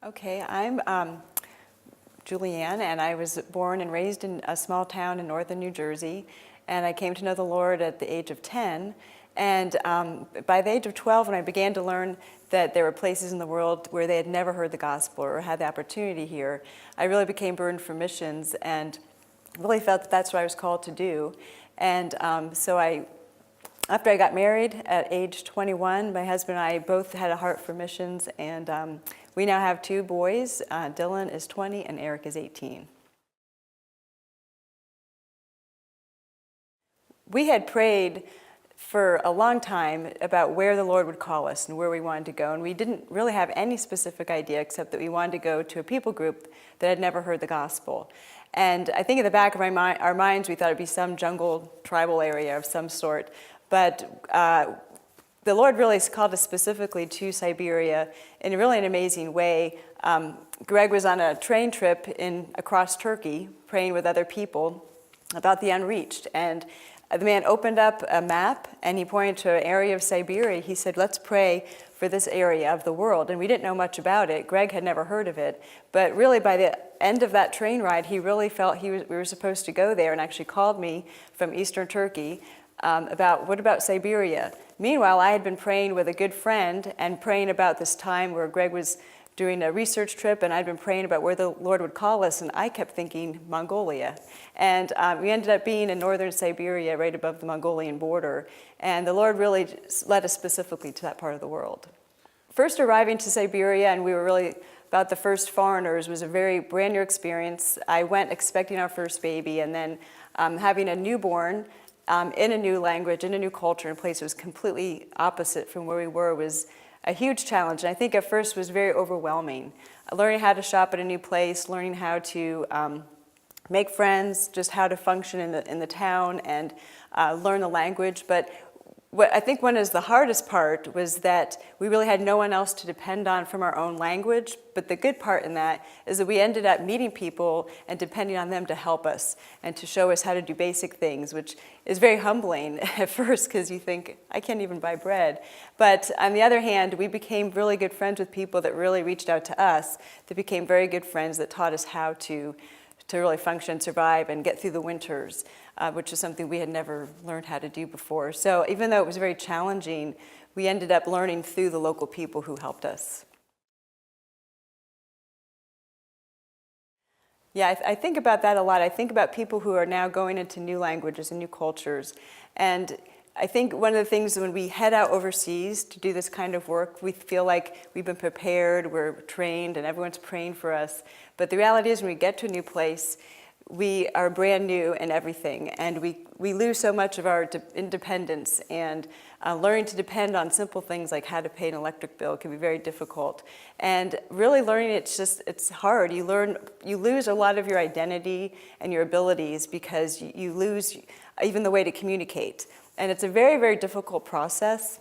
Okay, I'm Julianne, and I was born and raised in a small town in northern New Jersey, and I came to know the Lord at the age of 10. And by the age of 12, when I began to learn that there were places in the world where they had never heard the gospel or had the opportunity here, I really became burdened for missions and really felt that that's what I was called to do. And after I got married at age 21, my husband and I both had a heart for missions, and we now have two boys. Dylan is 20 and Eric is 18. We had prayed for a long time about where the Lord would call us and where we wanted to go, and we didn't really have any specific idea except that we wanted to go to a people group that had never heard the gospel. And I think in the back of our minds we thought it'd be some jungle tribal area of some sort, but the Lord really called us specifically to Siberia in really an amazing way. Greg was on a train trip across Turkey praying with other people about the unreached, and the man opened up a map and he pointed to an area of Siberia. He said, let's pray for this area of the world. And we didn't know much about it. Greg had never heard of it. But really by the end of that train ride, he really felt we were supposed to go there, and actually called me from eastern Turkey about what about Siberia. Meanwhile, I had been praying with a good friend and praying about this time where Greg was doing a research trip, and I'd been praying about where the Lord would call us, and I kept thinking Mongolia. And we ended up being in northern Siberia, right above the Mongolian border, and the Lord really led us specifically to that part of the world. First arriving to Siberia, and we were really about the first foreigners, was a very brand new experience. I went expecting our first baby, and then having a newborn in a new language, in a new culture, in a place that was completely opposite from where we were was a huge challenge. And I think at first was very overwhelming. Learning how to shop at a new place, learning how to make friends, just how to function in the town and learn the language. But what I think one is the hardest part was that we really had no one else to depend on from our own language. But the good part in that is that we ended up meeting people and depending on them to help us and to show us how to do basic things, which is very humbling at first because you think, I can't even buy bread. But on the other hand, we became really good friends with people that really reached out to us, that became very good friends that taught us how to really function, survive, and get through the winters, which is something we had never learned how to do before. So even though it was very challenging, we ended up learning through the local people who helped us. Yeah, I think about that a lot. I think about people who are now going into new languages and new cultures. And I think one of the things when we head out overseas to do this kind of work, we feel like we've been prepared, we're trained, and everyone's praying for us. But the reality is when we get to a new place, we are brand new in everything, and we lose so much of our independence, and learning to depend on simple things like how to pay an electric bill can be very difficult. And really learning, it's hard. You lose a lot of your identity and your abilities because you lose even the way to communicate. And it's a very, very difficult process.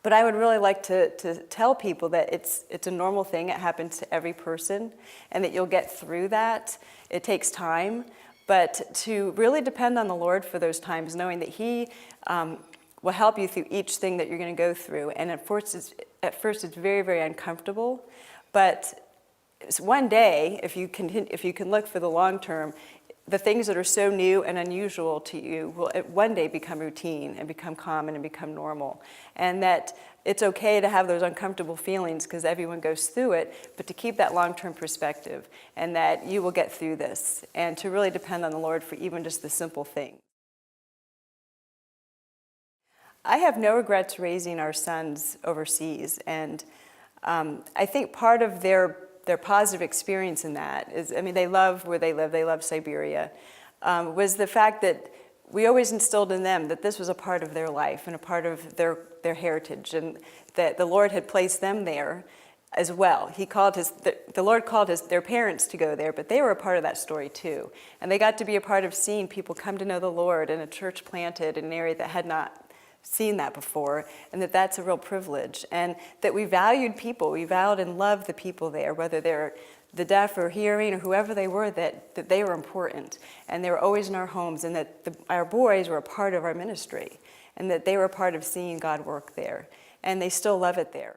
But I would really like to tell people that it's a normal thing. It happens to every person, and that you'll get through that. It takes time, but to really depend on the Lord for those times, knowing that He will help you through each thing that you're going to go through. And at first it's very, very uncomfortable, but one day, if you can look for the long term, the things that are so new and unusual to you will one day become routine and become common and become normal. And that it's okay to have those uncomfortable feelings because everyone goes through it, but to keep that long-term perspective and that you will get through this, and to really depend on the Lord for even just the simple thing. I have no regrets raising our sons overseas, and I think part of their positive experience in that is, I mean, they love where they live, they love Siberia, was the fact that we always instilled in them that this was a part of their life and a part of their heritage, and that the Lord had placed them there as well. The Lord called their parents to go there, but they were a part of that story too. And they got to be a part of seeing people come to know the Lord and a church planted in an area that had not seen that before, and that's a real privilege. And that we valued people, we valued and loved the people there, whether they're the deaf or hearing or whoever they were, that they were important. And they were always in our homes, and that our boys were a part of our ministry, and that they were a part of seeing God work there. And they still love it there.